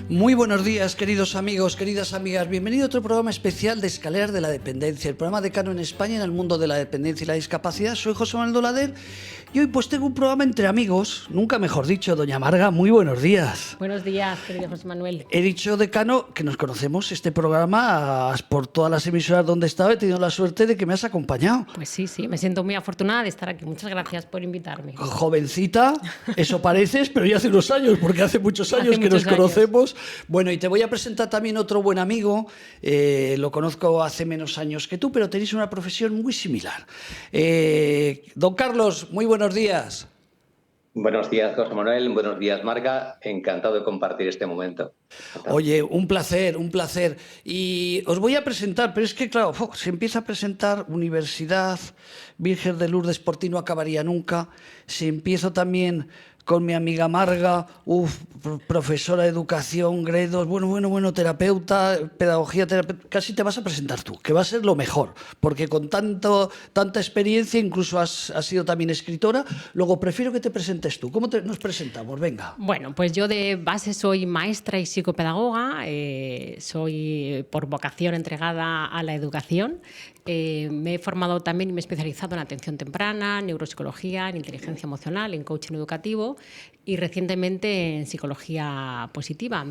Muy buenos días, queridos amigos, queridas amigas. Bienvenido a otro programa especial de Escaleras de la Dependencia, el programa decano en España en el mundo de la dependencia y la discapacidad. Soy José Manuel Dolader y hoy pues tengo un programa entre amigos, nunca mejor dicho. Doña Marga, muy buenos días. Buenos días, querido José Manuel. He dicho, decano, que nos conocemos este programa por todas las emisoras donde estaba. He tenido la suerte de que me has acompañado. Pues sí, me siento muy afortunada de estar aquí. Muchas gracias por invitarme. Jovencita, eso pareces, pero ya hace unos años, porque hace muchos años que nos conocemos. Bueno, y te voy a presentar también otro buen amigo. Lo conozco hace menos años que tú, pero tenéis una profesión muy similar. Don Carlos, muy buenos días. Buenos días, José Manuel. Buenos días, Marga. Encantado de compartir este momento. Oye, un placer, un placer. Y os voy a presentar, pero es que, claro, se empieza a presentar Universidad Virgen de Lourdes, por ti no acabaría nunca. Si empiezo también con mi amiga Marga, profesora de educación, Gredos, bueno, terapeuta, pedagogía, casi te vas a presentar tú, que va a ser lo mejor, porque con tanta experiencia, incluso has sido también escritora. Luego prefiero que te presentes tú. ¿Cómo nos presentamos? Venga. Bueno, pues yo de base soy maestra y psicopedagoga, soy por vocación entregada a la educación. Me he formado también y me he especializado en atención temprana, neuropsicología, en inteligencia emocional, en coaching educativo y recientemente en psicología positiva.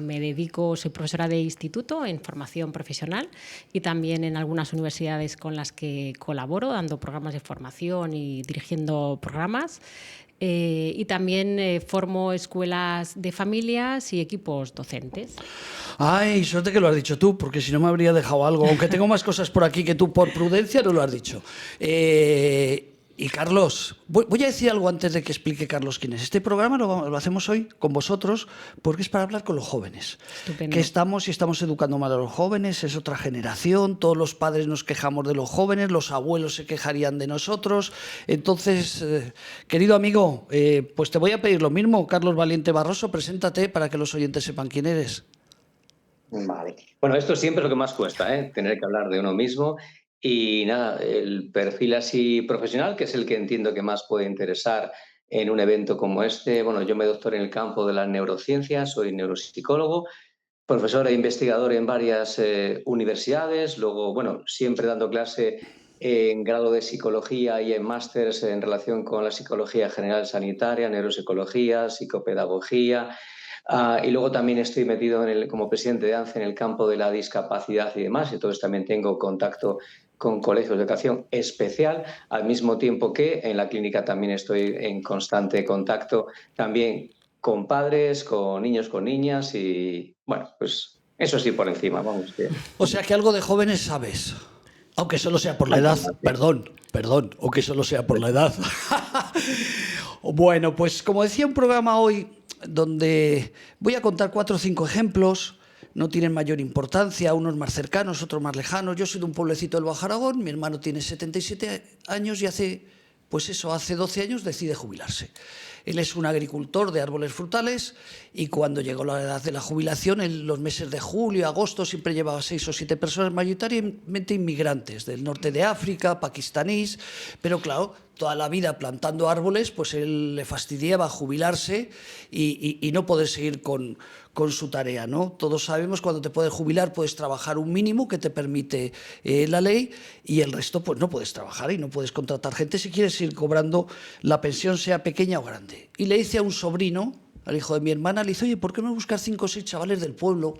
Soy profesora de instituto en formación profesional y también en algunas universidades con las que colaboro, dando programas de formación y dirigiendo programas. Y también formo escuelas de familias y equipos docentes. Ay, suerte que lo has dicho tú, porque si no me habría dejado algo. Aunque tengo más cosas por aquí que tú, por prudencia, no lo has dicho. Y Carlos, voy a decir algo antes de que explique Carlos quién es. Este programa lo hacemos hoy con vosotros porque es para hablar con los jóvenes. Estupendo. Que estamos educando mal a los jóvenes, es otra generación, todos los padres nos quejamos de los jóvenes, los abuelos se quejarían de nosotros. Entonces, querido amigo, pues te voy a pedir lo mismo. Carlos Valiente Barroso, preséntate para que los oyentes sepan quién eres. Vale. Bueno, esto siempre es lo que más cuesta, tener que hablar de uno mismo. Y nada, el perfil así profesional, que es el que entiendo que más puede interesar en un evento como este. Bueno, yo me doctoré en el campo de las neurociencias, soy neuropsicólogo, profesor e investigador en varias universidades, luego, bueno, siempre dando clase en grado de psicología y en másters en relación con la psicología general sanitaria, neuropsicología, psicopedagogía. Y luego también estoy metido como presidente de ANCE en el campo de la discapacidad y demás, entonces también tengo contacto con colegios de educación especial, al mismo tiempo que en la clínica también estoy en constante contacto también con padres, con niños, con niñas y, bueno, pues eso sí por encima, vamos. O sea que algo de jóvenes sabes, aunque solo sea por la edad. Perdón, aunque solo sea por la edad. Bueno, pues como decía, un programa hoy donde voy a contar 4 o 5 ejemplos. No tienen mayor importancia, unos más cercanos, otros más lejanos. Yo soy de un pueblecito del Bajo Aragón, mi hermano tiene 77 años y hace 12 años decide jubilarse. Él es un agricultor de árboles frutales y cuando llegó la edad de la jubilación, en los meses de julio, agosto, siempre llevaba 6 o 7 personas, mayoritariamente inmigrantes del norte de África, pakistaníes, pero claro, toda la vida plantando árboles, pues él le fastidiaba jubilarse y no poder seguir con su tarea, ¿no? Todos sabemos cuando te puedes jubilar puedes trabajar un mínimo que te permite la ley y el resto pues no puedes trabajar y no puedes contratar gente si quieres ir cobrando la pensión, sea pequeña o grande. Y le dice a un sobrino, al hijo de mi hermana, le dice, oye, ¿por qué no buscar 5 o 6 chavales del pueblo?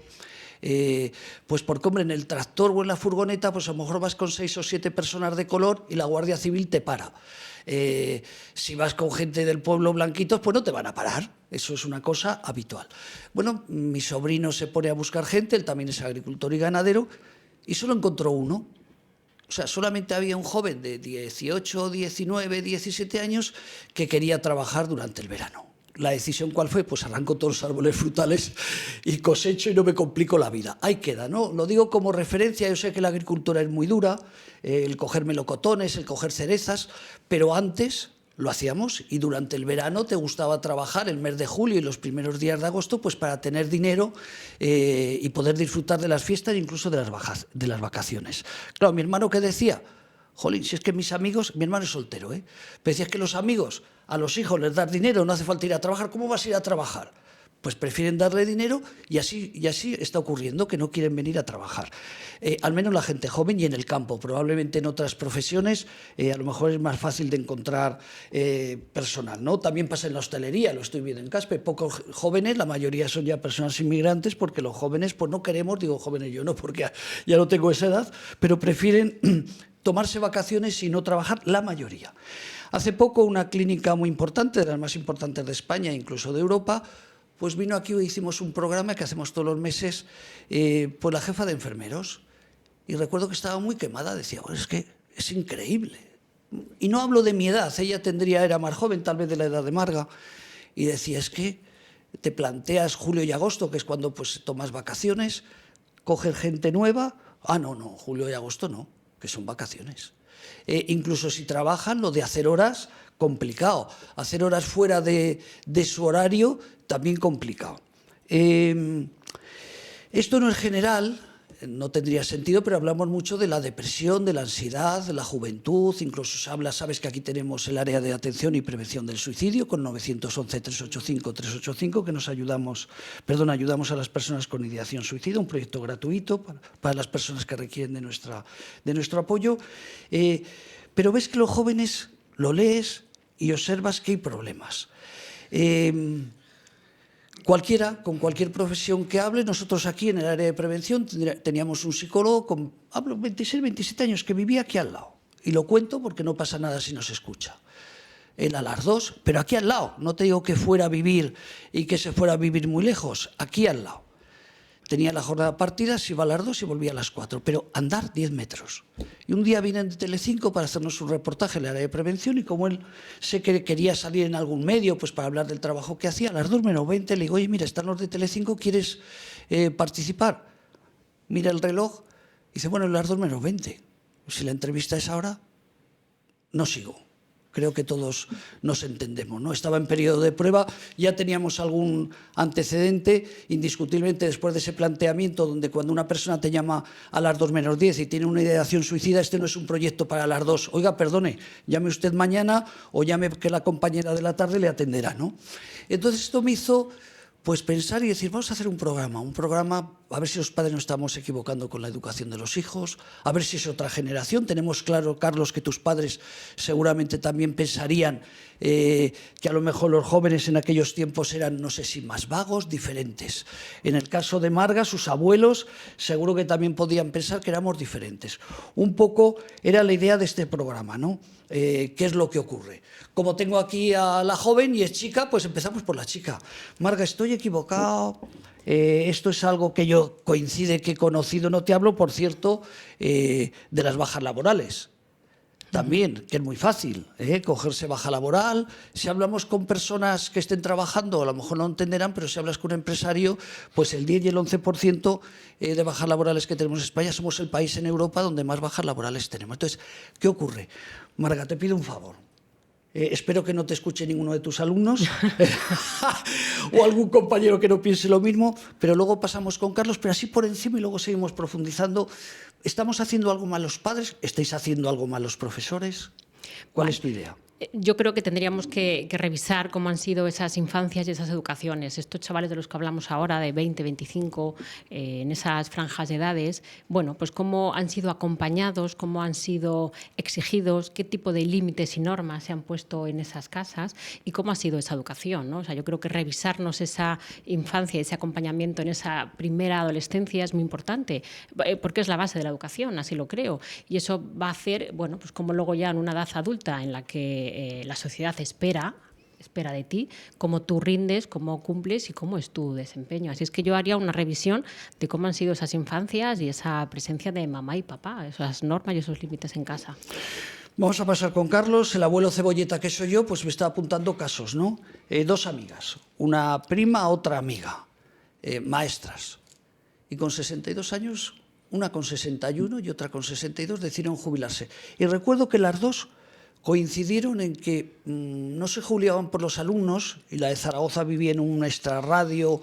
Pues porque, hombre, en el tractor o en la furgoneta, pues a lo mejor vas con 6 o 7 personas de color y la Guardia Civil te para. Si vas con gente del pueblo blanquitos, pues no te van a parar. Eso es una cosa habitual. Bueno, mi sobrino se pone a buscar gente, él también es agricultor y ganadero, y solo encontró uno. O sea, solamente había un joven de 18, 19, 17 años que quería trabajar durante el verano. La decisión, ¿cuál fue? Pues arranco todos los árboles frutales y cosecho y no me complico la vida. Ahí queda, ¿no? Lo digo como referencia. Yo sé que la agricultura es muy dura, el coger melocotones, el coger cerezas, pero antes lo hacíamos y durante el verano te gustaba trabajar el mes de julio y los primeros días de agosto pues para tener dinero y poder disfrutar de las fiestas e incluso de las vacaciones. Claro, mi hermano, ¿qué decía? Jolín, si es que mis amigos, mi hermano es soltero, pero decía, es que los amigos, a los hijos les das dinero, no hace falta ir a trabajar, ¿cómo vas a ir a trabajar? pues prefieren darle dinero y así está ocurriendo, que no quieren venir a trabajar. Al menos la gente joven y en el campo. Probablemente en otras profesiones a lo mejor es más fácil de encontrar personal, ¿no? También pasa en la hostelería, lo estoy viendo en Caspe. Pocos jóvenes, la mayoría son ya personas inmigrantes, porque los jóvenes pues no queremos, digo jóvenes yo no, porque ya no tengo esa edad, pero prefieren tomarse vacaciones y no trabajar, la mayoría. Hace poco una clínica muy importante, de las más importantes de España, incluso de Europa, pues vino aquí y hicimos un programa que hacemos todos los meses, pues la jefa de enfermeros. Y recuerdo que estaba muy quemada, decía, bueno, es que es increíble. Y no hablo de mi edad, ella era más joven, tal vez de la edad de Marga, y decía, es que te planteas julio y agosto, que es cuando pues tomas vacaciones, coges gente nueva, no, julio y agosto no, que son vacaciones. Incluso si trabajan, lo de hacer horas, complicado. Hacer horas fuera de su horario, también complicado. Esto no es general, no tendría sentido, pero hablamos mucho de la depresión, de la ansiedad, de la juventud. Incluso se habla, sabes que aquí tenemos el área de atención y prevención del suicidio con 911-385-385, que ayudamos a las personas con ideación suicida, un proyecto gratuito para las personas que requieren de nuestro apoyo. Pero ves que los jóvenes lo lees y observas que hay problemas. Con cualquier profesión que hable, nosotros aquí en el área de prevención teníamos un psicólogo con 26, 27 años que vivía aquí al lado. Y lo cuento porque no pasa nada si nos escucha. Él a las 2, pero aquí al lado. No te digo que fuera a vivir y que se fuera a vivir muy lejos, aquí al lado. Tenía la jornada partida, se iba a las 2 y volvía a las 4, pero andar 10 metros. Y un día vienen de Telecinco para hacernos un reportaje en el área de prevención y como él sé que quería salir en algún medio pues para hablar del trabajo que hacía, a las 2 menos 20 le digo, oye, mira, están los de Telecinco, ¿quieres participar? Mira el reloj y dice, bueno, a las 2 menos 20. Si la entrevista es ahora, no sigo. Creo que todos nos entendemos, ¿no? Estaba en periodo de prueba, ya teníamos algún antecedente, indiscutiblemente después de ese planteamiento donde cuando una persona te llama a las 2 menos 10 y tiene una ideación suicida, este no es un proyecto para las 2. Oiga, perdone, llame usted mañana o llame que la compañera de la tarde le atenderá, ¿no? Entonces esto me hizo pues pensar y decir, vamos a hacer un programa, a ver si los padres no estamos equivocando con la educación de los hijos, a ver si es otra generación. Tenemos claro, Carlos, que tus padres seguramente también pensarían que a lo mejor los jóvenes en aquellos tiempos eran, no sé si más vagos, diferentes. En el caso de Marga, sus abuelos seguro que también podían pensar que éramos diferentes. Un poco era la idea de este programa, ¿no? ¿Qué es lo que ocurre? Como tengo aquí a la joven y es chica, pues empezamos por la chica. Marga, estoy equivocado. Esto es algo que yo coincide que he conocido. No te hablo, por cierto, de las bajas laborales. También, que es muy fácil, cogerse baja laboral. Si hablamos con personas que estén trabajando, a lo mejor no entenderán, pero si hablas con un empresario, pues el 10 y el 11% de bajas laborales que tenemos en España, somos el país en Europa donde más bajas laborales tenemos. Entonces, ¿qué ocurre? Marga, te pido un favor. Espero que no te escuche ninguno de tus alumnos o algún compañero que no piense lo mismo, pero luego pasamos con Carlos, pero así por encima y luego seguimos profundizando. ¿Estamos haciendo algo mal los padres? ¿Estáis haciendo algo mal los profesores? ¿Cuál es tu idea? Yo creo que tendríamos que revisar cómo han sido esas infancias y esas educaciones. Estos chavales de los que hablamos ahora, de 20, 25, en esas franjas de edades, bueno, pues cómo han sido acompañados, cómo han sido exigidos, qué tipo de límites y normas se han puesto en esas casas y cómo ha sido esa educación, ¿no? O sea, yo creo que revisarnos esa infancia y ese acompañamiento en esa primera adolescencia es muy importante, porque es la base de la educación, así lo creo. Y eso va a hacer, bueno, pues como luego ya en una edad adulta en la que la sociedad espera de ti, cómo tú rindes, cómo cumples y cómo es tu desempeño. Así es que yo haría una revisión de cómo han sido esas infancias y esa presencia de mamá y papá, esas normas y esos límites en casa. Vamos a pasar con Carlos. El abuelo cebolleta que soy yo, pues me está apuntando casos, ¿no? 2 amigas, una prima, otra amiga, maestras. Y con 62 años, una con 61 y otra con 62, decidieron jubilarse. Y recuerdo que las dos coincidieron en que no se jubilaban por los alumnos, y la de Zaragoza vivía en una extrarradio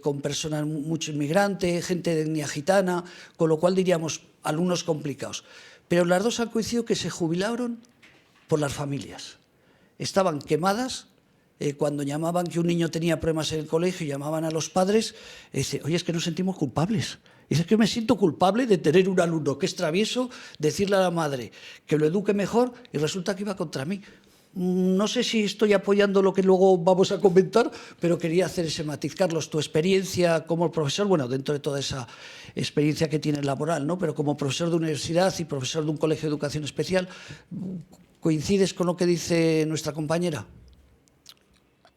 con personas, mucho inmigrante, gente de etnia gitana, con lo cual diríamos alumnos complicados. Pero las dos han coincidido que se jubilaron por las familias. Estaban quemadas cuando llamaban que un niño tenía problemas en el colegio y llamaban a los padres, dice, oye, es que nos sentimos culpables. Dice, es que me siento culpable de tener un alumno que es travieso, decirle a la madre que lo eduque mejor y resulta que iba contra mí. No sé si estoy apoyando lo que luego vamos a comentar, pero quería hacer ese matiz. Carlos, tu experiencia como profesor, bueno, dentro de toda esa experiencia que tienes laboral, ¿no? Pero como profesor de universidad y profesor de un colegio de educación especial, ¿coincides con lo que dice nuestra compañera?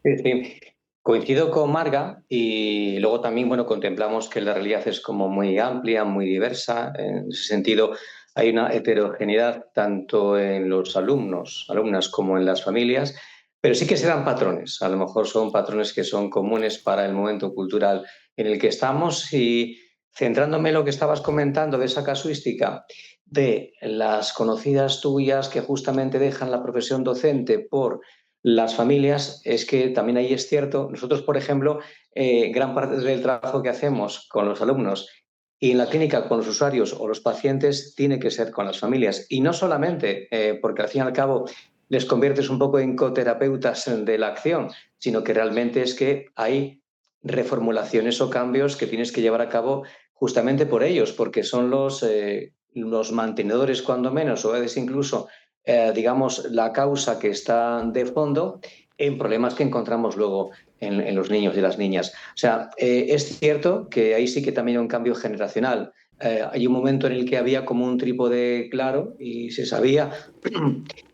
Sí, sí. Coincido con Marga y luego también, bueno, contemplamos que la realidad es como muy amplia, muy diversa. En ese sentido, hay una heterogeneidad tanto en los alumnos, alumnas, como en las familias, pero sí que se dan patrones. A lo mejor son patrones que son comunes para el momento cultural en el que estamos y centrándome en lo que estabas comentando de esa casuística de las conocidas tuyas que justamente dejan la profesión docente por las familias, es que también ahí es cierto, nosotros, por ejemplo, gran parte del trabajo que hacemos con los alumnos y en la clínica con los usuarios o los pacientes tiene que ser con las familias. Y no solamente porque al fin y al cabo les conviertes un poco en coterapeutas de la acción, sino que realmente es que hay reformulaciones o cambios que tienes que llevar a cabo justamente por ellos, porque son los mantenedores, cuando menos, o a veces incluso digamos, la causa que está de fondo en problemas que encontramos luego en los niños y las niñas. O sea, es cierto que ahí sí que también hay un cambio generacional. Hay un momento en el que había como un trípode claro y se sabía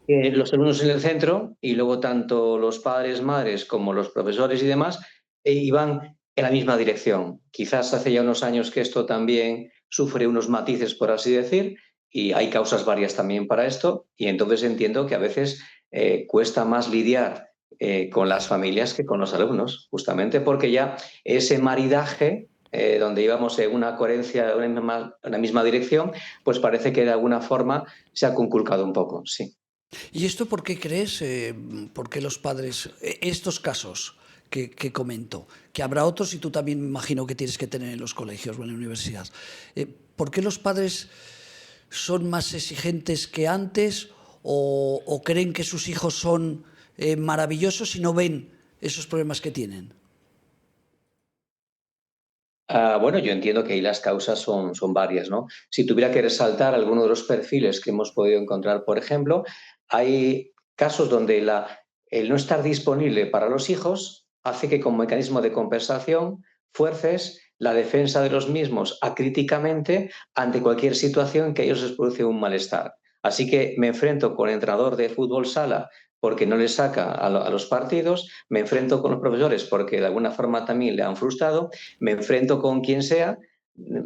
que los alumnos en el centro y luego tanto los padres, madres como los profesores y demás iban en la misma dirección. Quizás hace ya unos años que esto también sufre unos matices, por así decir, y hay causas varias también para esto, y entonces entiendo que a veces cuesta más lidiar con las familias que con los alumnos, justamente porque ya ese maridaje, donde íbamos en una coherencia, en una misma dirección, pues parece que de alguna forma se ha conculcado un poco, sí. ¿Y esto por qué crees? ¿Por qué los padres, estos casos que comento, que habrá otros y tú también me imagino que tienes que tener en los colegios o en la universidad, ¿por qué los padres son más exigentes que antes o creen que sus hijos son maravillosos y no ven esos problemas que tienen? Bueno, yo entiendo que ahí las causas son varias, ¿no? Si tuviera que resaltar alguno de los perfiles que hemos podido encontrar, por ejemplo, hay casos donde el no estar disponible para los hijos hace que como mecanismo de compensación fuerces la defensa de los mismos acríticamente ante cualquier situación que a ellos les produce un malestar. Así que me enfrento con el entrenador de fútbol sala porque no le saca a los partidos, me enfrento con los profesores porque de alguna forma también le han frustrado, me enfrento con quien sea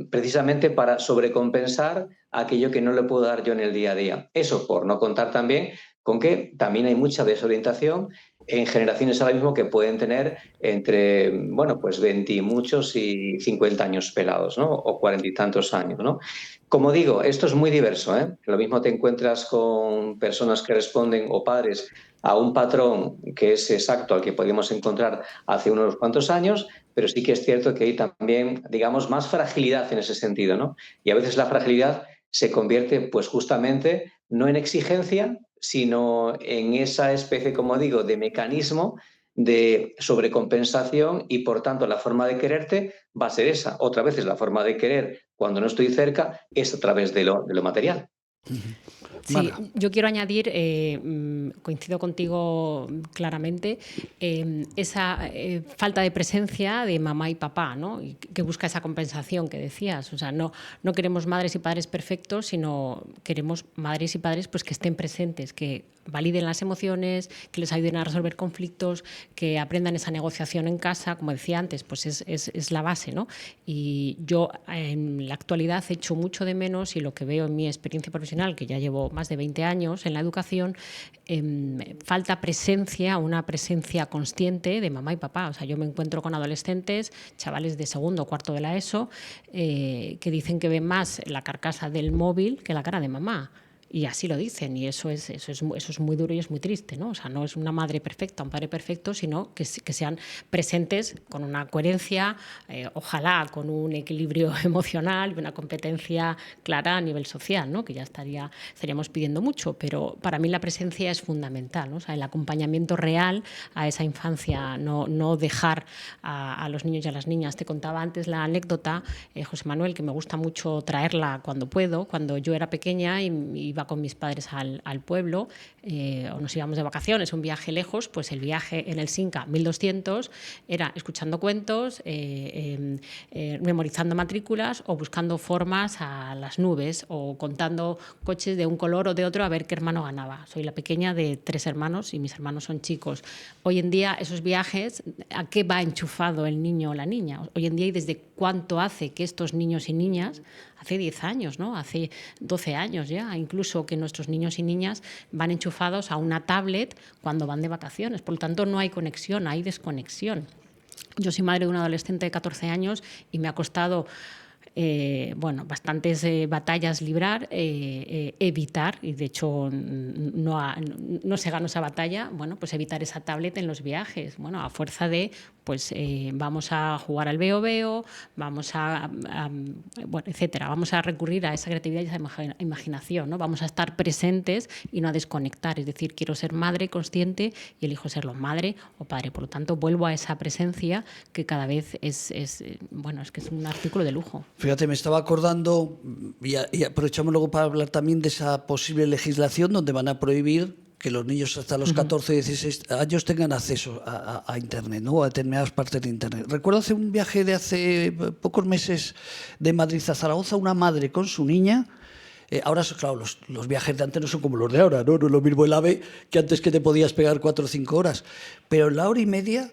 precisamente para sobrecompensar aquello que no le puedo dar yo en el día a día. Eso por no contar también con que también hay mucha desorientación en generaciones ahora mismo que pueden tener entre, bueno, pues 20 y muchos y 50 años pelados, ¿no? O 40 y tantos años, ¿no? Como digo, esto es muy diverso, ¿eh? Lo mismo te encuentras con personas que responden o padres a un patrón que es exacto al que podíamos encontrar hace unos cuantos años, pero sí que es cierto que hay también, digamos, más fragilidad en ese sentido, ¿no? Y a veces la fragilidad se convierte, pues justamente, no en exigencia, sino en esa especie, como digo, de mecanismo de sobrecompensación y, por tanto, la forma de quererte va a ser esa. Otra vez es la forma de querer cuando no estoy cerca, es a través de lo material. Sí, Marga. yo quiero añadir, coincido contigo claramente, esa falta de presencia de mamá y papá, ¿no? Y que busca esa compensación que decías. O sea, no queremos madres y padres perfectos, sino queremos madres y padres pues, que estén presentes, que validen las emociones, que les ayuden a resolver conflictos, que aprendan esa negociación en casa, como decía antes, pues es la base, ¿no? Y yo en la actualidad echo mucho de menos, y lo que veo en mi experiencia profesional, que ya llevo más de 20 años en la educación, falta presencia, una presencia consciente de mamá y papá. O sea, yo me encuentro con adolescentes, chavales de segundo o cuarto de la ESO, que dicen que ven más la carcasa del móvil que la cara de mamá. y así lo dicen, y eso es muy duro y es muy triste, ¿no? O sea, no es una madre perfecta, un padre perfecto, sino que sean presentes con una coherencia, ojalá con un equilibrio emocional y una competencia clara a nivel social, ¿no? Que ya estaríamos pidiendo mucho, pero para mí la presencia es fundamental, ¿no? O sea, el acompañamiento real a esa infancia, no dejar a los niños y a las niñas. Te contaba antes la anécdota, José Manuel, que me gusta mucho traerla cuando puedo. Cuando yo era pequeña y iba con mis padres al pueblo, o nos íbamos de vacaciones, un viaje lejos, pues el viaje en el Cinca 1200 era escuchando cuentos, memorizando matrículas o buscando formas a las nubes o contando coches de un color o de otro a ver qué hermano ganaba. Soy la pequeña de 3 hermanos y mis hermanos son chicos. Hoy en día esos viajes, ¿a qué va enchufado el niño o la niña? Hoy en día, y desde cuánto hace que estos niños y niñas, hace 10 años, ¿no? Hace 12 años ya, incluso que nuestros niños y niñas van enchufados a una tablet cuando van de vacaciones. Por lo tanto, no hay conexión, hay desconexión. Yo soy madre de un adolescente de 14 años y me ha costado bastantes batallas librar, evitar, y de hecho no se ganó esa batalla, pues evitar esa tablet en los viajes, a fuerza de vamos a jugar al veo veo, vamos etcétera, vamos a recurrir a esa creatividad y esa imaginación, ¿no? Vamos a estar presentes y no a desconectar, es decir, quiero ser madre consciente y elijo serlo madre o padre, por lo tanto vuelvo a esa presencia que cada vez es que es un artículo de lujo. Fíjate, me estaba acordando, y aprovechamos luego para hablar también de esa posible legislación donde van a prohibir que los niños hasta los 14 o 16 años tengan acceso a Internet, ¿no? A determinadas partes de Internet. Recuerdo hace un viaje de hace pocos meses de Madrid a Zaragoza, una madre con su niña. Ahora, claro, los viajes de antes no son como los de ahora, ¿no? No es lo mismo el AVE que antes, que te podías pegar 4 o 5 horas. Pero en la hora y media,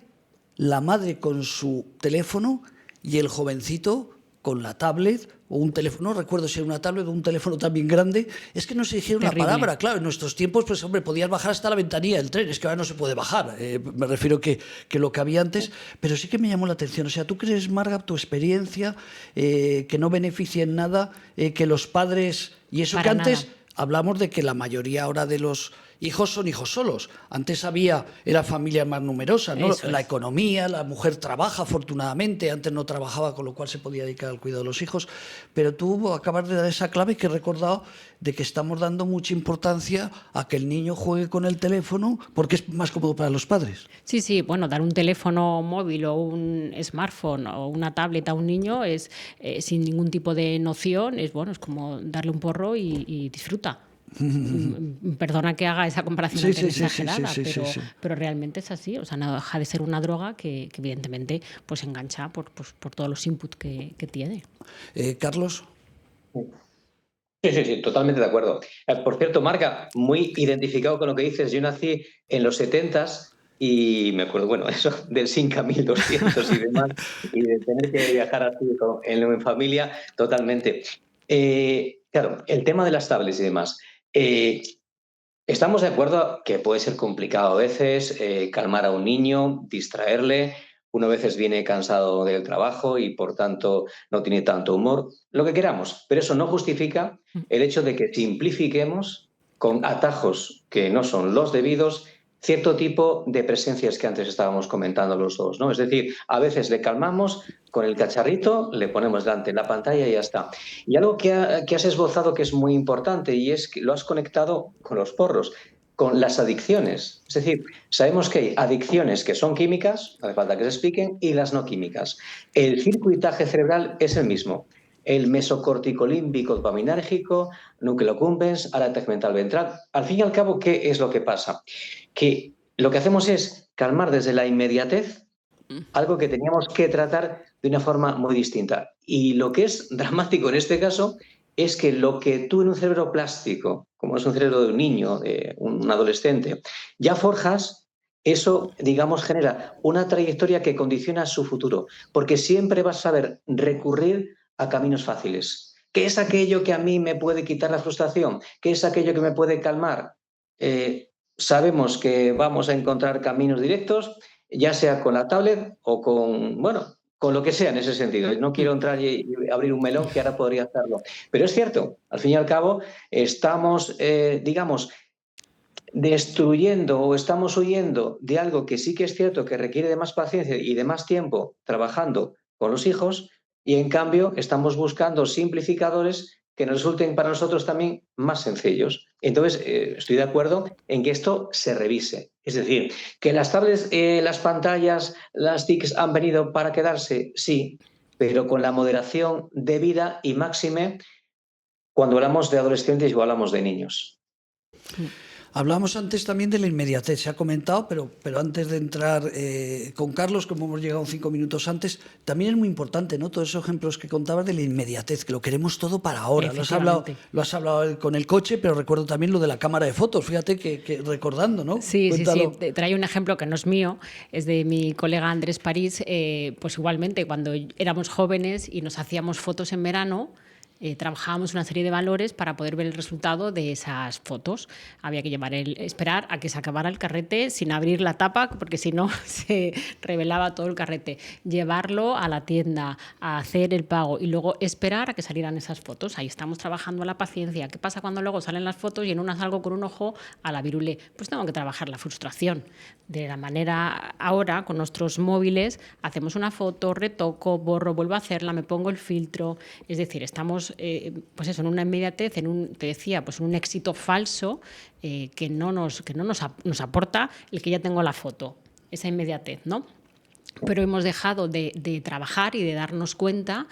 la madre con su teléfono y el jovencito con la tablet o un teléfono, no recuerdo si era una tablet o un teléfono también grande, es que no se dijeron una palabra. Claro, en nuestros tiempos, pues hombre, podías bajar hasta la ventanilla del tren, es que ahora no se puede bajar, me refiero que lo que había antes, pero sí que me llamó la atención. O sea, ¿tú crees, Marga, tu experiencia, que no beneficia en nada que los padres, y eso que antes hablamos de que la mayoría ahora de los hijos son hijos solos? Antes era familia más numerosa, ¿no? La economía, la mujer trabaja afortunadamente, antes no trabajaba, con lo cual se podía dedicar al cuidado de los hijos. Pero tú acabas de dar esa clave que he recordado, de que estamos dando mucha importancia a que el niño juegue con el teléfono porque es más cómodo para los padres. Sí, dar un teléfono móvil o un smartphone o una tablet a un niño es sin ningún tipo de noción, es como darle un porro y disfruta. Perdona que haga esa comparación exagerada, pero realmente es así. O sea, no deja de ser una droga que evidentemente engancha por todos los inputs que tiene. Carlos. Sí, totalmente de acuerdo. Por cierto, Marga, muy identificado con lo que dices. Yo nací en los 70s y me acuerdo, eso del Cinca 1200 y demás, y de tener que viajar así en familia, totalmente. Claro, el tema de las tablets y demás. Estamos de acuerdo que puede ser complicado a veces calmar a un niño, distraerle. Uno a veces viene cansado del trabajo y por tanto no tiene tanto humor, lo que queramos, pero eso no justifica el hecho de que simplifiquemos con atajos que no son los debidos cierto tipo de presencias que antes estábamos comentando los dos, ¿no? Es decir, a veces le calmamos con el cacharrito, le ponemos delante la pantalla y ya está. Y algo que has esbozado que es muy importante y es que lo has conectado con los porros, con las adicciones. Es decir, sabemos que hay adicciones que son químicas, no hace falta que se expliquen, y las no químicas. El circuitaje cerebral es el mismo. El mesocorticolímbico dopaminérgico, núcleo accumbens, área tegmental ventral. Al fin y al cabo, ¿qué es lo que pasa? Que lo que hacemos es calmar desde la inmediatez algo que teníamos que tratar de una forma muy distinta. Y lo que es dramático en este caso es que lo que tú en un cerebro plástico, como es un cerebro de un niño, de un adolescente, ya forjas, eso, digamos, genera una trayectoria que condiciona su futuro, porque siempre vas a saber recurrir a caminos fáciles. ¿Qué es aquello que a mí me puede quitar la frustración? ¿Qué es aquello que me puede calmar? Sabemos que vamos a encontrar caminos directos, ya sea con la tablet o con, con lo que sea en ese sentido. No quiero entrar y abrir un melón, que ahora podría hacerlo. Pero es cierto, al fin y al cabo, estamos, digamos, destruyendo o estamos huyendo de algo que sí que es cierto que requiere de más paciencia y de más tiempo trabajando con los hijos, y en cambio estamos buscando simplificadores que nos resulten para nosotros también más sencillos. Entonces, estoy de acuerdo en que esto se revise. Es decir, que las tablets, las pantallas, las TICs han venido para quedarse, sí, pero con la moderación debida y máxime cuando hablamos de adolescentes o hablamos de niños. Hablamos antes también de la inmediatez, se ha comentado, pero antes de entrar con Carlos, como hemos llegado 5 minutos antes, también es muy importante, ¿no? Todos esos ejemplos que contabas de la inmediatez, que lo queremos todo para ahora. Lo has hablado con el coche, pero recuerdo también lo de la cámara de fotos, fíjate que recordando, ¿no? Sí, Cuéntalo. Sí. Trae un ejemplo que no es mío, es de mi colega Andrés París. Pues igualmente, cuando éramos jóvenes y nos hacíamos fotos en verano, trabajábamos una serie de valores para poder ver el resultado de esas fotos. Había que esperar a que se acabara el carrete sin abrir la tapa, porque si no se revelaba todo el carrete. Llevarlo a la tienda, a hacer el pago y luego esperar a que salieran esas fotos. Ahí estamos trabajando la paciencia. ¿Qué pasa cuando luego salen las fotos y en una salgo con un ojo a la virulé? Pues tengo que trabajar la frustración. De la manera ahora, con nuestros móviles, hacemos una foto, retoco, borro, vuelvo a hacerla, me pongo el filtro. Es decir, estamos pues eso, en una inmediatez, te decía, pues en un éxito falso que no nos aporta el que ya tengo la foto, esa inmediatez, ¿no? Pero hemos dejado de trabajar y de darnos cuenta,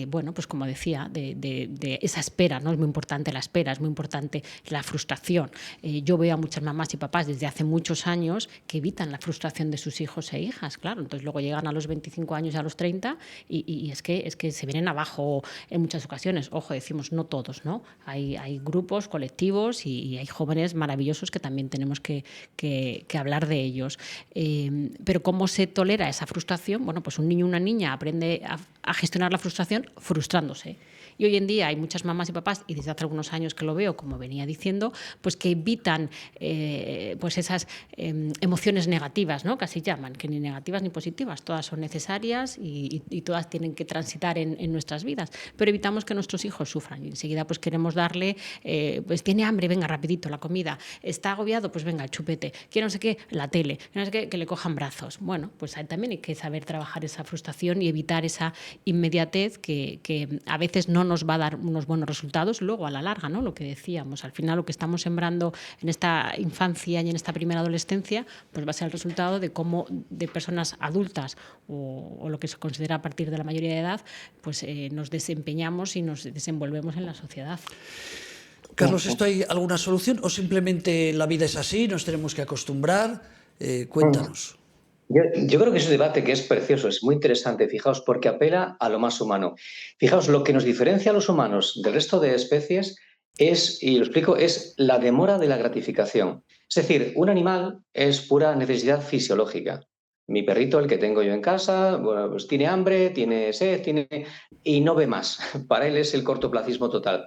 bueno, pues como decía, de esa espera, ¿no? Es muy importante la espera, es muy importante la frustración. Yo veo a muchas mamás y papás desde hace muchos años que evitan la frustración de sus hijos e hijas, claro. Entonces luego llegan a los 25 años y a los 30 y es que se vienen abajo en muchas ocasiones. Ojo, decimos no todos, ¿no? Hay grupos, colectivos y hay jóvenes maravillosos que también tenemos que hablar de ellos. Pero ¿cómo se tolera esa frustración? Bueno, pues un niño o una niña aprende a gestionar la frustración frustrándose. Y hoy en día hay muchas mamás y papás, y desde hace algunos años que lo veo, como venía diciendo, pues que evitan pues esas emociones negativas, ¿no? Que así llaman, que ni negativas ni positivas, todas son necesarias y todas tienen que transitar en nuestras vidas, pero evitamos que nuestros hijos sufran y enseguida pues queremos darle, pues tiene hambre, venga, rapidito, la comida, está agobiado, pues venga, el chupete, quiere no sé qué, la tele, no sé qué, que le cojan brazos. Bueno, pues también hay que saber trabajar esa frustración y evitar esa inmediatez que a veces no nos va a dar unos buenos resultados luego a la larga, ¿no? Lo que decíamos, al final lo que estamos sembrando en esta infancia y en esta primera adolescencia, pues va a ser el resultado de cómo de personas adultas o lo que se considera a partir de la mayoría de edad, pues nos desempeñamos y nos desenvolvemos en la sociedad. Carlos, ¿esto hay alguna solución o simplemente la vida es así, nos tenemos que acostumbrar? Cuéntanos. Yo creo que es un debate que es precioso, es muy interesante, fijaos, porque apela a lo más humano. Fijaos, lo que nos diferencia a los humanos del resto de especies es, y lo explico, es la demora de la gratificación. Es decir, un animal es pura necesidad fisiológica. Mi perrito, el que tengo yo en casa, bueno, pues tiene hambre, tiene sed, y no ve más. Para él es el cortoplacismo total.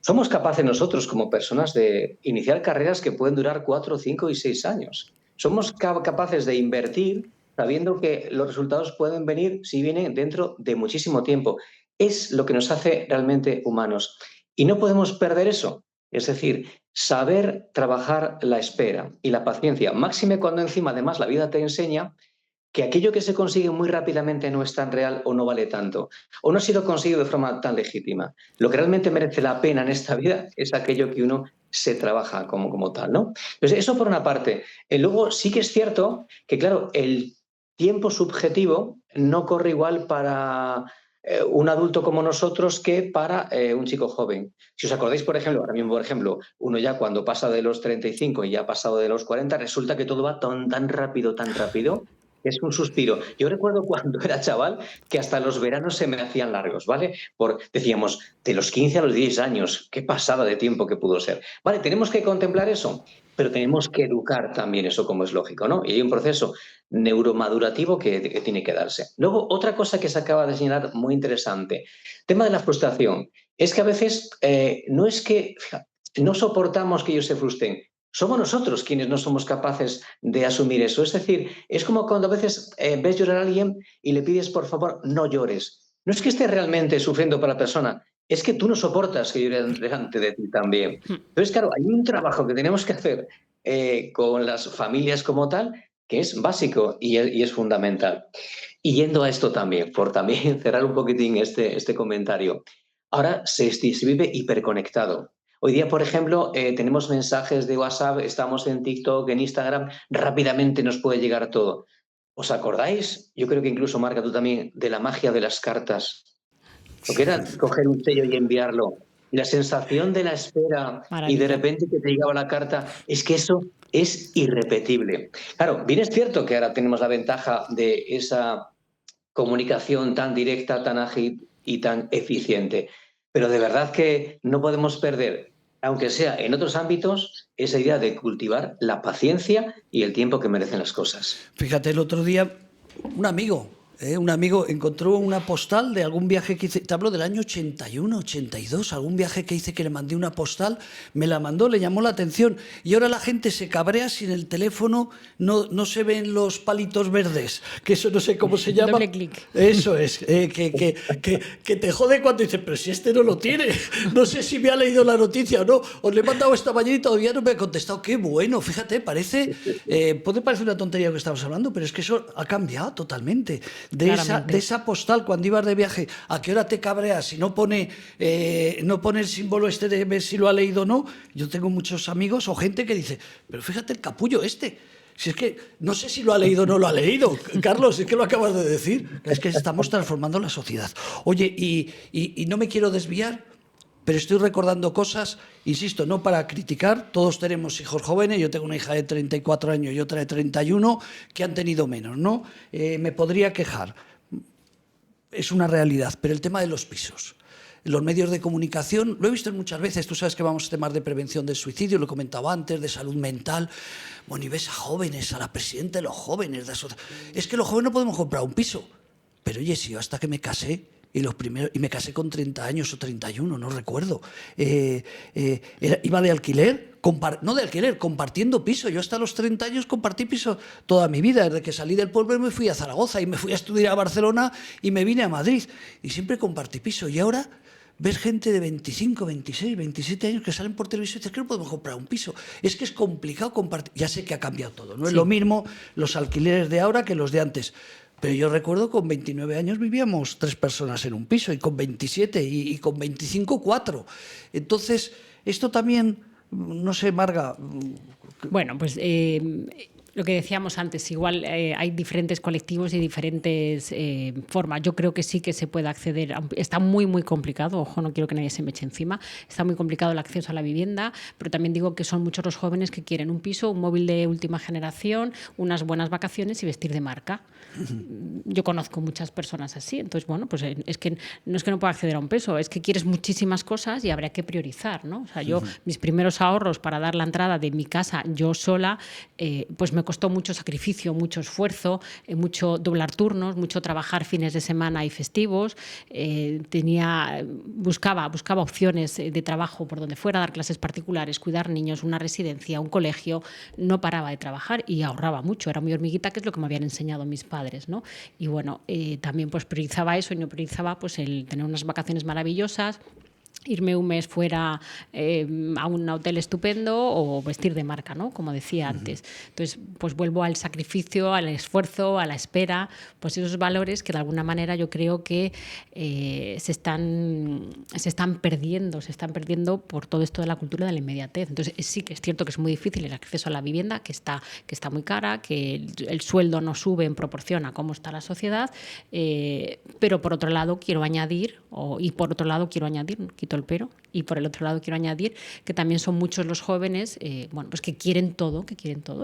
Somos capaces nosotros como personas de iniciar carreras que pueden durar 4, 5 y 6 años. Somos capaces de invertir sabiendo que los resultados pueden venir si vienen dentro de muchísimo tiempo. Es lo que nos hace realmente humanos. Y no podemos perder eso. Es decir, saber trabajar la espera y la paciencia, máxime cuando encima además la vida te enseña que aquello que se consigue muy rápidamente no es tan real o no vale tanto, o no ha sido conseguido de forma tan legítima. Lo que realmente merece la pena en esta vida es aquello que uno se trabaja como tal, ¿no? Entonces, eso por una parte. Luego, sí que es cierto que, claro, el tiempo subjetivo no corre igual para un adulto como nosotros que para un chico joven. Si os acordáis, por ejemplo, ahora mismo, por ejemplo, uno ya cuando pasa de los 35 y ya ha pasado de los 40, resulta que todo va tan rápido, es un suspiro. Yo recuerdo cuando era chaval que hasta los veranos se me hacían largos, ¿vale? Decíamos, de los 15 a los 10 años, qué pasada de tiempo que pudo ser. Vale, tenemos que contemplar eso, pero tenemos que educar también eso como es lógico, ¿no? Y hay un proceso neuromadurativo que tiene que darse. Luego, otra cosa que se acaba de señalar muy interesante, tema de la frustración. Es que a veces no es que, fíjate, no soportamos que ellos se frustren, somos nosotros quienes no somos capaces de asumir eso. Es decir, es como cuando a veces ves llorar a alguien y le pides, por favor, no llores. No es que esté realmente sufriendo por la persona, es que tú no soportas que llore delante de ti también. Entonces, claro, hay un trabajo que tenemos que hacer con las familias como tal, que es básico y es fundamental. Y yendo a esto también, por también cerrar un poquitín este comentario, ahora se vive hiperconectado. Hoy día, por ejemplo, tenemos mensajes de WhatsApp, estamos en TikTok, en Instagram, rápidamente nos puede llegar todo. ¿Os acordáis? Yo creo que incluso, Marca, tú también, de la magia de las cartas. Lo que era coger un sello y enviarlo. Y la sensación de la espera y de Maravilla. repente que te llegaba la carta, es que eso es irrepetible. Claro, bien es cierto que ahora tenemos la ventaja de esa comunicación tan directa, tan ágil y tan eficiente. Pero de verdad que no podemos perder, aunque sea en otros ámbitos, esa idea de cultivar la paciencia y el tiempo que merecen las cosas. Fíjate, el otro día un amigo encontró una postal de algún viaje que hice, te hablo del año 81, 82, algún viaje que hice que le mandé una postal, me la mandó, le llamó la atención y ahora la gente se cabrea si en el teléfono no se ven los palitos verdes, que eso no sé cómo se llama. Doble clic. Eso es, que te jode cuando dices, pero si este no lo tiene, no sé si me ha leído la noticia o no, os le he mandado esta mañana y todavía no me ha contestado. Qué bueno, fíjate, puede parecer una tontería lo que estamos hablando, pero es que eso ha cambiado totalmente. De esa postal cuando ibas de viaje, ¿a qué hora te cabreas si no pone el símbolo este de ver si lo ha leído o no? Yo tengo muchos amigos o gente que dice, pero fíjate el capullo este. Si es que no sé si lo ha leído o no lo ha leído. Carlos, es que lo acabas de decir. Es que estamos transformando la sociedad. Oye, y no me quiero desviar, pero estoy recordando cosas, insisto, no para criticar, todos tenemos hijos jóvenes, yo tengo una hija de 34 años y otra de 31, que han tenido menos, ¿no? Me podría quejar, es una realidad, pero el tema de los pisos. Los medios de comunicación, lo he visto muchas veces, tú sabes que vamos a temas de prevención del suicidio, lo he comentado antes, de salud mental. Bueno, y ves a jóvenes, a la presidenta de los jóvenes, es que los jóvenes no podemos comprar un piso. Pero oye, si yo hasta que me casé, y me casé con 30 años o 31, no recuerdo, iba de alquiler, no de alquiler, compartiendo piso. Yo hasta los 30 años compartí piso toda mi vida. Desde que salí del pueblo me fui a Zaragoza y me fui a estudiar a Barcelona y me vine a Madrid. Y siempre compartí piso. Y ahora ves gente de 25, 26, 27 años que salen por televisión y dicen que no podemos comprar un piso. Es que es complicado compartir. Ya sé que ha cambiado todo. No es lo mismo los alquileres de ahora que los de antes. Pero yo recuerdo con 29 años vivíamos 3 personas en un piso y con 27 y con 25 4. Entonces, esto también, no sé, Marga. Bueno, pues lo que decíamos antes, igual hay diferentes colectivos y diferentes formas. Yo creo que sí que se puede acceder. Está muy, muy complicado, ojo, no quiero que nadie se me eche encima. Está muy complicado el acceso a la vivienda, pero también digo que son muchos los jóvenes que quieren un piso, un móvil de última generación, unas buenas vacaciones y vestir de marca. Yo conozco muchas personas así. Entonces, bueno, pues es que no pueda acceder a un peso, es que quieres muchísimas cosas y habría que priorizar, ¿no? O sea, yo, mis primeros ahorros para dar la entrada de mi casa yo sola, pues me costó mucho sacrificio, mucho esfuerzo, mucho doblar turnos, mucho trabajar fines de semana y festivos. Buscaba opciones de trabajo por donde fuera, dar clases particulares, cuidar niños, una residencia, un colegio. No paraba de trabajar y ahorraba mucho. Era muy hormiguita, que es lo que me habían enseñado mis padres, ¿no? Y bueno, también pues priorizaba eso y no priorizaba pues el tener unas vacaciones maravillosas, irme un mes fuera a un hotel estupendo o vestir de marca, ¿no? Como decía antes. Entonces, pues vuelvo al sacrificio, al esfuerzo, a la espera, pues esos valores que de alguna manera yo creo que se están perdiendo por todo esto de la cultura de la inmediatez. Entonces, sí que es cierto que es muy difícil el acceso a la vivienda, que está muy cara, que el sueldo no sube en proporción a cómo está la sociedad, pero por otro lado quiero añadir, quito el pero, y por el otro lado quiero añadir que también son muchos los jóvenes pues que quieren todo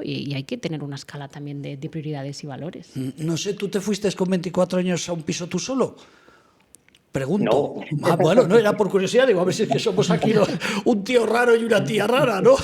y hay que tener una escala también de prioridades y valores. No sé, ¿tú te fuiste con 24 años a un piso tú solo? Pregunto. No. Bueno, no, era por curiosidad, digo, a ver si es que somos aquí un tío raro y una tía rara, ¿no?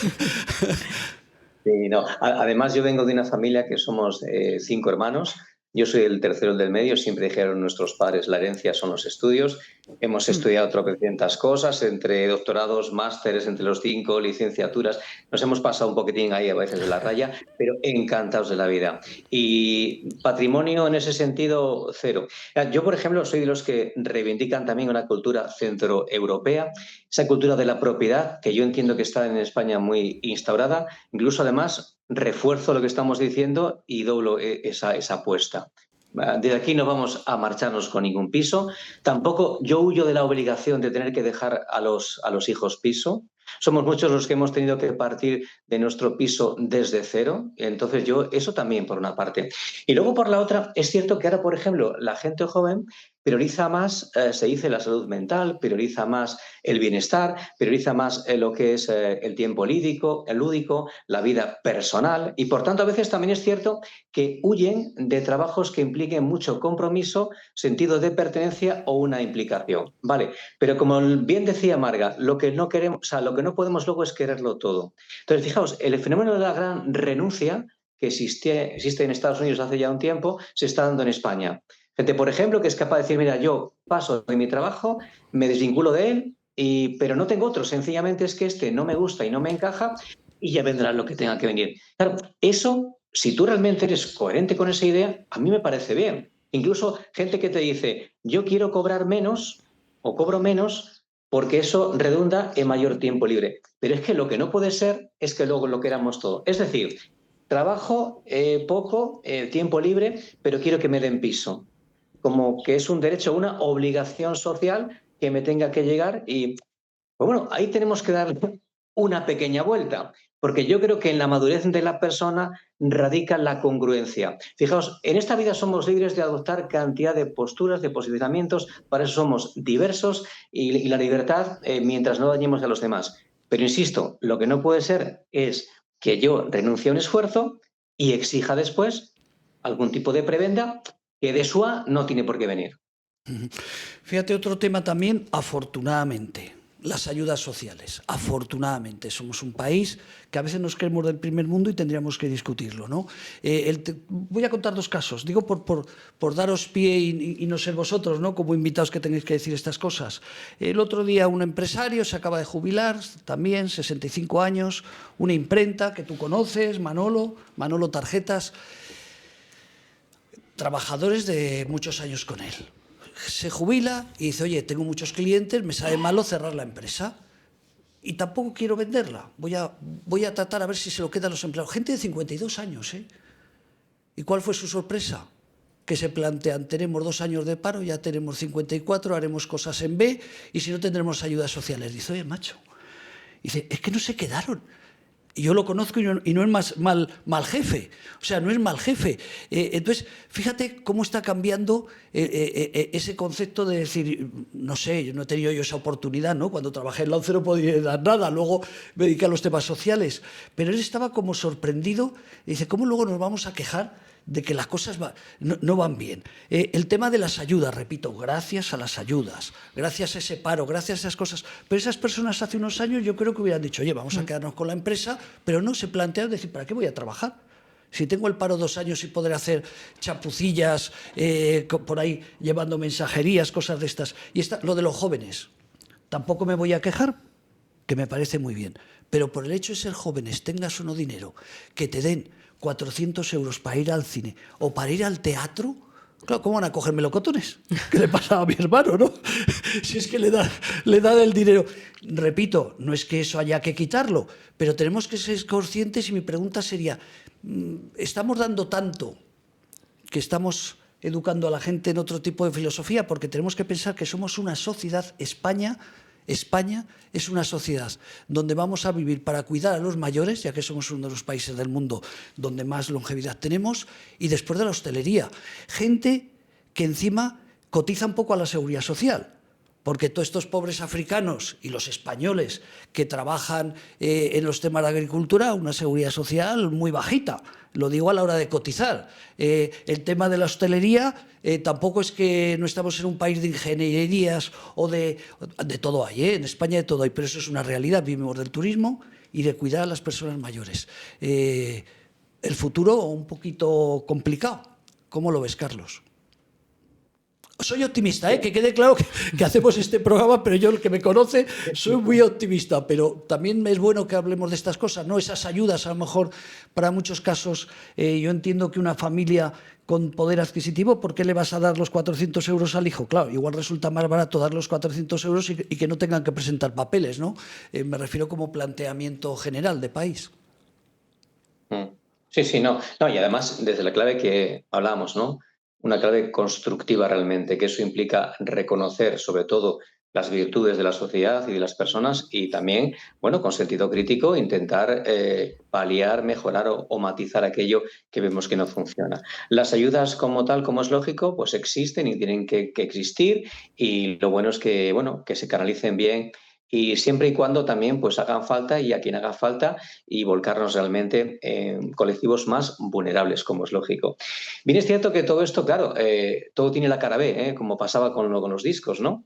Sí, no. Además, yo vengo de una familia que somos 5 hermanos. Yo soy el tercero del medio, siempre dijeron nuestros padres, la herencia son los estudios. Hemos estudiado tropecientas cosas, entre doctorados, másteres, entre los 5, licenciaturas. Nos hemos pasado un poquitín ahí a veces de la raya, pero encantados de la vida. Y patrimonio en ese sentido, cero. Yo, por ejemplo, soy de los que reivindican también una cultura centroeuropea, esa cultura de la propiedad, que yo entiendo que está en España muy instaurada. Incluso, además, refuerzo lo que estamos diciendo y doblo esa apuesta. Desde aquí no vamos a marcharnos con ningún piso. Tampoco yo huyo de la obligación de tener que dejar a los hijos piso. Somos muchos los que hemos tenido que partir de nuestro piso desde cero. Entonces yo, eso también por una parte. Y luego por la otra, es cierto que ahora, por ejemplo, la gente joven prioriza más, se dice, la salud mental, prioriza más el bienestar, prioriza más lo que es el tiempo lúdico, la vida personal. Y por tanto, a veces también es cierto que huyen de trabajos que impliquen mucho compromiso, sentido de pertenencia o una implicación. Vale, pero como bien decía Marga, lo que no queremos, o sea, lo que no podemos luego es quererlo todo. Entonces, fijaos, el fenómeno de la gran renuncia que existe en Estados Unidos hace ya un tiempo, se está dando en España. Gente, por ejemplo, que es capaz de decir, mira, yo paso de mi trabajo, me desvinculo de él, pero no tengo otro. Sencillamente es que este no me gusta y no me encaja y ya vendrá lo que tenga que venir. Claro, eso, si tú realmente eres coherente con esa idea, a mí me parece bien. Incluso gente que te dice, yo quiero cobrar menos o cobro menos porque eso redunda en mayor tiempo libre. Pero es que lo que no puede ser es que luego lo queramos todo. Es decir, trabajo poco, tiempo libre, pero quiero que me den piso. Como que es un derecho, una obligación social que me tenga que llegar y, pues bueno, ahí tenemos que darle una pequeña vuelta, porque yo creo que en la madurez de la persona radica la congruencia. Fijaos, en esta vida somos libres de adoptar cantidad de posturas, de posicionamientos, para eso somos diversos y la libertad mientras no dañemos a los demás. Pero insisto, lo que no puede ser es que yo renuncie a un esfuerzo y exija después algún tipo de prebenda que de SUA no tiene por qué venir. Fíjate, otro tema también, afortunadamente, las ayudas sociales. Afortunadamente, somos un país que a veces nos creemos del primer mundo y tendríamos que discutirlo, ¿no? Voy a contar dos casos, digo por daros pie y no ser vosotros, ¿no?, como invitados que tenéis que decir estas cosas. El otro día un empresario se acaba de jubilar, también 65 años, una imprenta que tú conoces, Manolo Tarjetas, trabajadores de muchos años con él. Se jubila y dice, oye, tengo muchos clientes, me sabe malo cerrar la empresa y tampoco quiero venderla. Voy a tratar a ver si se lo quedan los empleados. Gente de 52 años, ¿eh? ¿Y cuál fue su sorpresa? Que se plantean, tenemos 2 años de paro, ya tenemos 54, haremos cosas en B y si no tendremos ayudas sociales. Dice, oye, macho, dice, es que no se quedaron. Y yo lo conozco y no es mal jefe. O sea, no es mal jefe. Entonces, fíjate cómo está cambiando ese concepto de decir, no sé, yo no he tenido esa oportunidad, ¿no? Cuando trabajé en la ONCE no podía dar nada, luego me dediqué a los temas sociales. Pero él estaba como sorprendido y dice, ¿cómo luego nos vamos a quejar de que las cosas no van bien? El tema de las ayudas, repito, gracias a las ayudas, gracias a ese paro, gracias a esas cosas. Pero esas personas hace unos años yo creo que hubieran dicho, oye, vamos a quedarnos con la empresa, pero no se plantean decir, ¿para qué voy a trabajar? Si tengo el paro 2 años y poder hacer chapucillas por ahí llevando mensajerías, cosas de estas. Y lo de los jóvenes, tampoco me voy a quejar, que me parece muy bien. Pero por el hecho de ser jóvenes, tengas o no dinero, que te den 400 euros para ir al cine o para ir al teatro, claro, ¿cómo van a coger melocotones? ¿Qué le pasaba a mi hermano, no? Si es que le da del dinero. Repito, no es que eso haya que quitarlo, pero tenemos que ser conscientes y mi pregunta sería, ¿estamos dando tanto que estamos educando a la gente en otro tipo de filosofía? Porque tenemos que pensar que somos una sociedad, España es una sociedad donde vamos a vivir para cuidar a los mayores, ya que somos uno de los países del mundo donde más longevidad tenemos, y después de la hostelería. Gente que encima cotiza un poco a la seguridad social, porque todos estos pobres africanos y los españoles que trabajan en los temas de agricultura, una seguridad social muy bajita, lo digo a la hora de cotizar. El tema de la hostelería, tampoco es que no estamos en un país de ingenierías o de todo hay, en España de todo hay, pero eso es una realidad, vivimos del turismo y de cuidar a las personas mayores. El futuro un poquito complicado ¿Cómo lo ves, Carlos? Soy optimista, que quede claro que hacemos este programa, pero yo, el que me conoce, soy muy optimista, pero también es bueno que hablemos de estas cosas, ¿no? Esas ayudas, a lo mejor, para muchos casos, yo entiendo que una familia con poder adquisitivo, ¿por qué le vas a dar los 400 euros al hijo? Claro, igual resulta más barato dar los 400 euros y que no tengan que presentar papeles, ¿no? Me refiero como planteamiento general de país. Sí, sí, no. No, y además, desde la clave que hablábamos, ¿no? Una clave constructiva realmente, que eso implica reconocer sobre todo las virtudes de la sociedad y de las personas y también, bueno, con sentido crítico, intentar paliar, mejorar o matizar aquello que vemos que no funciona. Las ayudas como tal, como es lógico, pues existen y tienen que existir y lo bueno es que, bueno, que se canalicen bien y siempre y cuando también pues hagan falta y a quien haga falta y volcarnos realmente en colectivos más vulnerables, como es lógico. Bien es cierto que todo esto, claro, todo tiene la cara B, como pasaba con los discos, ¿no?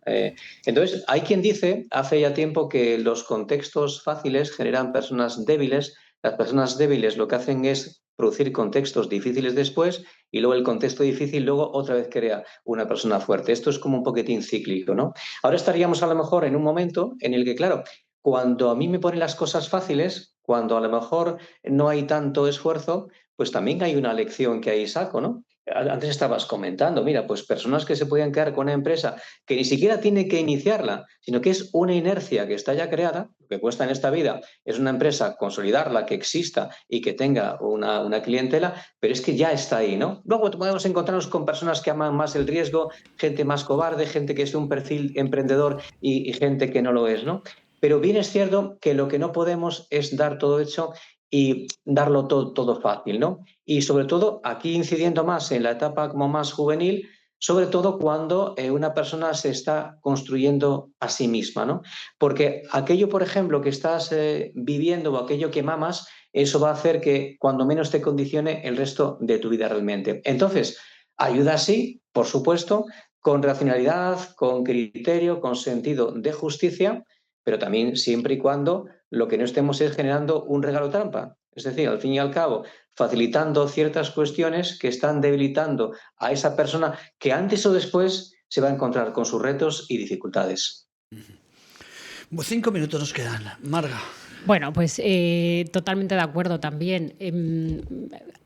Entonces, hay quien dice, hace ya tiempo, que los contextos fáciles generan personas débiles. Las personas débiles lo que hacen es producir contextos difíciles después y luego el contexto difícil luego otra vez crea una persona fuerte. Esto es como un poquitín cíclico, ¿no? Ahora estaríamos a lo mejor en un momento en el que, claro, cuando a mí me ponen las cosas fáciles, cuando a lo mejor no hay tanto esfuerzo, pues también hay una lección que ahí saco, ¿no? Antes estabas comentando, mira, pues personas que se pueden quedar con una empresa que ni siquiera tiene que iniciarla, sino que es una inercia que está ya creada. Lo que cuesta en esta vida es una empresa consolidarla, que exista y que tenga una clientela, pero es que ya está ahí, ¿no? Luego podemos encontrarnos con personas que aman más el riesgo, gente más cobarde, gente que es de un perfil emprendedor y gente que no lo es, ¿no? Pero bien es cierto que lo que no podemos es dar todo hecho y darlo todo fácil, ¿no? Y sobre todo, aquí incidiendo más en la etapa como más juvenil, sobre todo cuando una persona se está construyendo a sí misma, ¿no? Porque aquello, por ejemplo, que estás viviendo o aquello que mamas, eso va a hacer que cuando menos te condicione el resto de tu vida realmente. Entonces, ayuda sí, por supuesto, con racionalidad, con criterio, con sentido de justicia, pero también siempre y cuando lo que no estemos es generando un regalo trampa. Es decir, al fin y al cabo, facilitando ciertas cuestiones que están debilitando a esa persona que antes o después se va a encontrar con sus retos y dificultades. 5 minutos nos quedan. Marga. Bueno, pues totalmente de acuerdo también.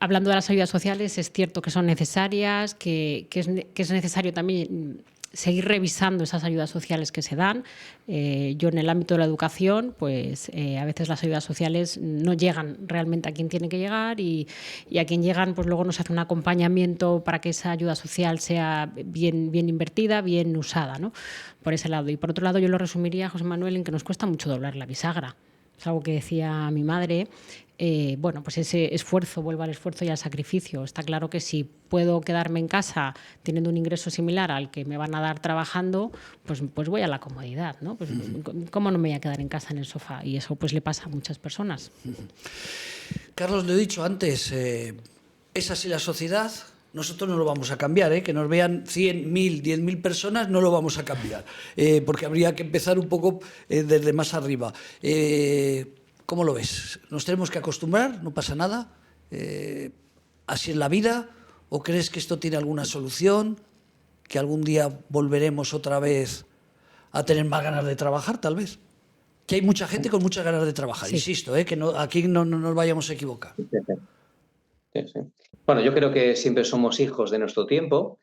Hablando de las ayudas sociales, es cierto que son necesarias, que es necesario también seguir revisando esas ayudas sociales que se dan. Yo en el ámbito de la educación, pues a veces las ayudas sociales no llegan realmente a quien tiene que llegar y a quien llegan, pues luego no se hace un acompañamiento para que esa ayuda social sea bien invertida, bien usada, ¿no? Por ese lado. Y por otro lado, yo lo resumiría, José Manuel, en que nos cuesta mucho doblar la bisagra. Es algo que decía mi madre. Bueno, pues ese esfuerzo, vuelvo al esfuerzo y al sacrificio. Está claro que si puedo quedarme en casa teniendo un ingreso similar al que me van a dar trabajando, pues voy a la comodidad, ¿no? Pues, ¿cómo no me voy a quedar en casa en el sofá? Y eso pues le pasa a muchas personas. Carlos, lo he dicho antes, es así la sociedad. Nosotros no lo vamos a cambiar, que nos vean 100, 1000, 10.000 personas, no lo vamos a cambiar, porque habría que empezar un poco desde más arriba. ¿Cómo lo ves? ¿Nos tenemos que acostumbrar? ¿No pasa nada? ¿Así es la vida? ¿O crees que esto tiene alguna solución? ¿Que algún día volveremos otra vez a tener más ganas de trabajar, tal vez? Que hay mucha gente con muchas ganas de trabajar, sí. Insisto, que no, aquí no nos vayamos a equivocar. Sí, sí. Bueno, yo creo que siempre somos hijos de nuestro tiempo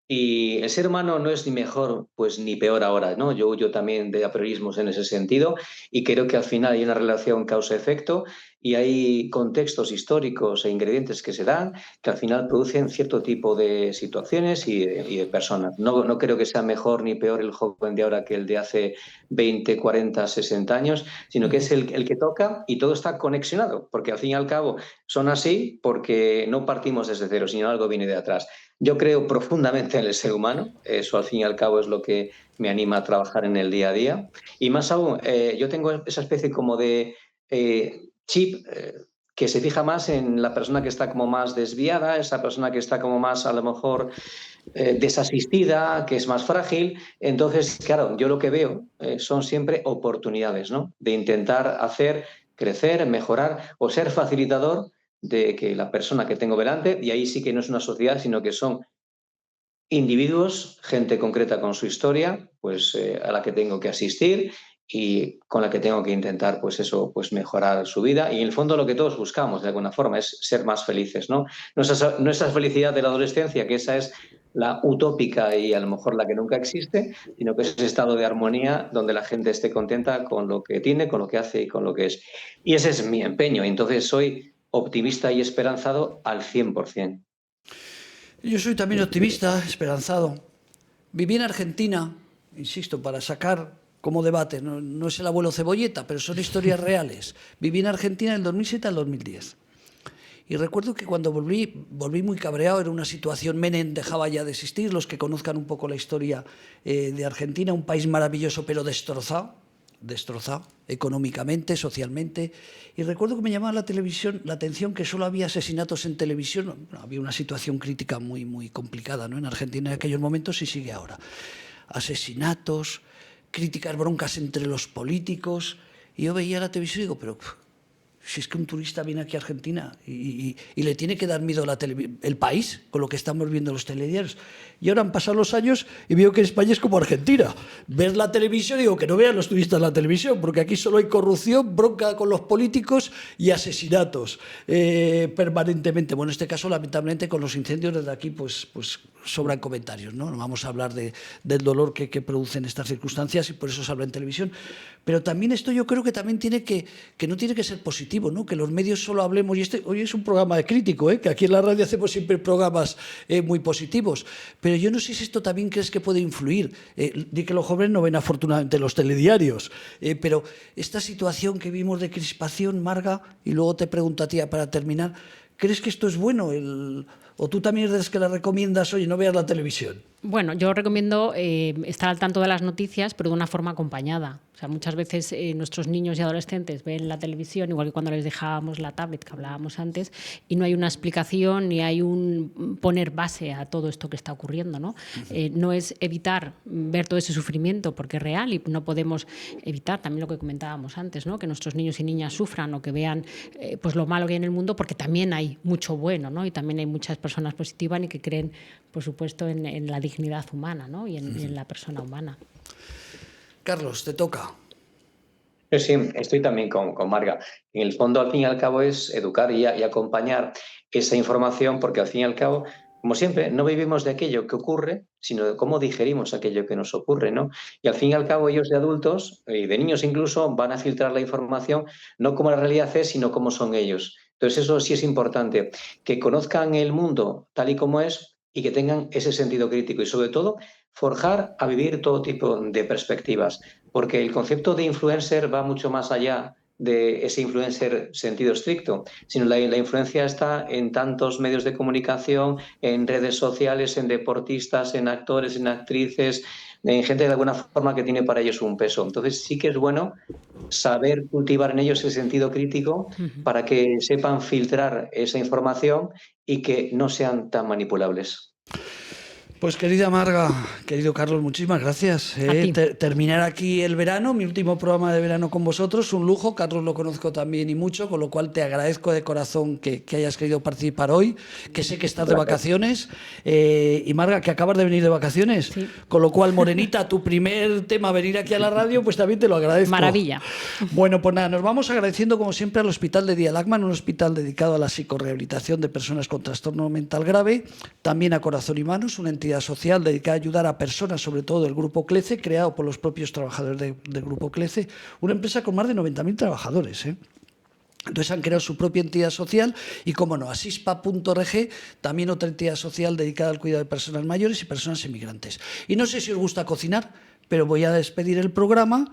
y el ser humano no es ni mejor pues ni peor ahora, ¿no? Yo huyo también de apriorismos en ese sentido y creo que al final hay una relación causa-efecto y hay contextos históricos e ingredientes que se dan que al final producen cierto tipo de situaciones y de personas. No creo que sea mejor ni peor el joven de ahora que el de hace 20, 40, 60 años, sino que es el que toca y todo está conexionado, porque al fin y al cabo son así porque no partimos desde cero, sino algo viene de atrás. Yo creo profundamente en el ser humano, eso al fin y al cabo es lo que me anima a trabajar en el día a día. Y más aún, yo tengo esa especie como de chip que se fija más en la persona que está como más desviada, esa persona que está como más a lo mejor desasistida, que es más frágil. Entonces, claro, yo lo que veo son siempre oportunidades, ¿no? De intentar hacer crecer, mejorar o ser facilitador de que la persona que tengo delante, y ahí sí que no es una sociedad, sino que son individuos, gente concreta con su historia, pues a la que tengo que asistir y con la que tengo que intentar, pues eso, pues mejorar su vida. Y en el fondo lo que todos buscamos, de alguna forma, es ser más felices, ¿no? No esa felicidad de la adolescencia, que esa es la utópica y a lo mejor la que nunca existe, sino que es ese estado de armonía donde la gente esté contenta con lo que tiene, con lo que hace y con lo que es. Y ese es mi empeño. Entonces soy optimista y esperanzado al 100%. Yo soy también optimista, esperanzado. Viví en Argentina, insisto, para sacar como debate, no es el abuelo Cebolleta, pero son historias reales. Viví en Argentina del 2007 al 2010. Y recuerdo que cuando volví muy cabreado, era una situación, Menem dejaba ya de existir, los que conozcan un poco la historia de Argentina, un país maravilloso pero destrozado económicamente, socialmente. Y recuerdo que me llamaba la atención que solo había asesinatos en televisión. Había una situación crítica muy, muy complicada, ¿no?, en Argentina en aquellos momentos y sigue ahora. Asesinatos, críticas, broncas entre los políticos. Y yo veía la televisión y digo, pero si es que un turista viene aquí a Argentina y le tiene que dar miedo el país con lo que estamos viendo en los telediarios. Y ahora han pasado los años y veo que España es como Argentina. Ves la televisión y digo que no vean los turistas la televisión, porque aquí solo hay corrupción, bronca con los políticos y asesinatos permanentemente. Bueno, en este caso, lamentablemente, con los incendios desde aquí, pues sobran comentarios, ¿no? No vamos a hablar del dolor que producen estas circunstancias y por eso se habla en televisión. Pero también esto yo creo que también tiene que no tiene que ser positivo, ¿no? Que los medios solo hablemos, y hoy es un programa de crítico, que aquí en la radio hacemos siempre programas muy positivos, pero yo no sé si esto también crees que puede influir. Di que los jóvenes no ven afortunadamente los telediarios, pero esta situación que vimos de crispación, Marga, y luego te pregunto a ti para terminar, ¿crees que esto es bueno? ¿O tú también eres de las que la recomiendas, oye, no veas la televisión? Bueno, yo recomiendo estar al tanto de las noticias, pero de una forma acompañada. O sea, muchas veces nuestros niños y adolescentes ven la televisión, igual que cuando les dejábamos la tablet que hablábamos antes, y no hay una explicación ni hay un poner base a todo esto que está ocurriendo, ¿no? No es evitar ver todo ese sufrimiento porque es real y no podemos evitar también lo que comentábamos antes, ¿no? Que nuestros niños y niñas sufran o que vean pues lo malo que hay en el mundo, porque también hay mucho bueno, ¿no? Y también hay muchas personas positivas y que creen, por supuesto, en la dignidad humana, ¿no? y en la persona humana. Carlos, te toca. Sí, estoy también con Marga. En el fondo, al fin y al cabo, es educar y acompañar esa información, porque al fin y al cabo, como siempre, no vivimos de aquello que ocurre, sino de cómo digerimos aquello que nos ocurre, ¿no? Y al fin y al cabo, ellos de adultos y de niños incluso van a filtrar la información no como la realidad es, sino como son ellos. Entonces, eso sí es importante, que conozcan el mundo tal y como es y que tengan ese sentido crítico y, sobre todo, forjar a vivir todo tipo de perspectivas, porque el concepto de influencer va mucho más allá de ese influencer sentido estricto, sino la influencia está en tantos medios de comunicación, en redes sociales, en deportistas, en actores, en actrices, en gente de alguna forma que tiene para ellos un peso. Entonces sí que es bueno saber cultivar en ellos ese sentido crítico para que sepan filtrar esa información y que no sean tan manipulables. Pues querida Marga, querido Carlos, muchísimas gracias. Terminar aquí el verano, mi último programa de verano con vosotros, un lujo. Carlos lo conozco también y mucho, con lo cual te agradezco de corazón que hayas querido participar hoy, que sé que estás de vacaciones. Y Marga, que acabas de venir de vacaciones, sí. Con lo cual, Morenita, tu primer tema, venir aquí a la radio, pues también te lo agradezco. Maravilla. Bueno, pues nada, nos vamos agradeciendo como siempre al Hospital de Día Lachman, un hospital dedicado a la psicorrehabilitación de personas con trastorno mental grave, también a Corazón y Manos, una entidad social dedicada a ayudar a personas, sobre todo del Grupo CLECE, creado por los propios trabajadores del Grupo CLECE, una empresa con más de 90.000 trabajadores, Entonces han creado su propia entidad social y, como no, asispa.org, también otra entidad social dedicada al cuidado de personas mayores y personas inmigrantes. Y no sé si os gusta cocinar, pero voy a despedir el programa.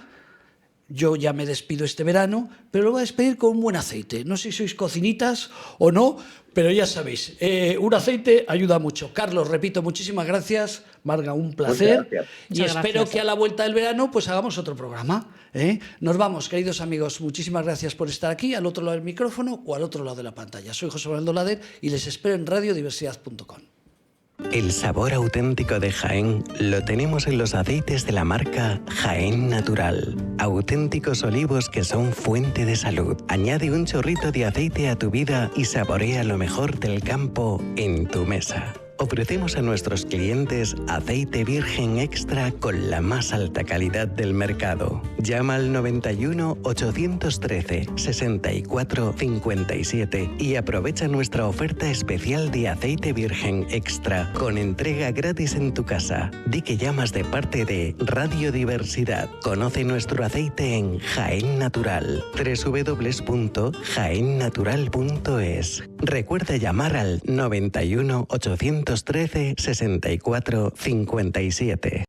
Yo ya me despido este verano, pero lo voy a despedir con un buen aceite. No sé si sois cocinitas o no, pero ya sabéis, un aceite ayuda mucho. Carlos, repito, muchísimas gracias. Marga, un placer. Y espero que a la vuelta del verano pues hagamos otro programa. Nos vamos, queridos amigos. Muchísimas gracias por estar aquí, al otro lado del micrófono o al otro lado de la pantalla. Soy José Manuel Lader y les espero en radiodiversidad.com. El sabor auténtico de Jaén lo tenemos en los aceites de la marca Jaén Natural. Auténticos olivos que son fuente de salud. Añade un chorrito de aceite a tu vida y saborea lo mejor del campo en tu mesa. Ofrecemos a nuestros clientes aceite virgen extra con la más alta calidad del mercado. Llama al 91 813 64 57 y aprovecha nuestra oferta especial de aceite virgen extra con entrega gratis en tu casa. Di que llamas de parte de Radio Diversidad. Conoce nuestro aceite en Jaén Natural. www.jaennatural.es. Recuerda llamar al 91 813 64 57.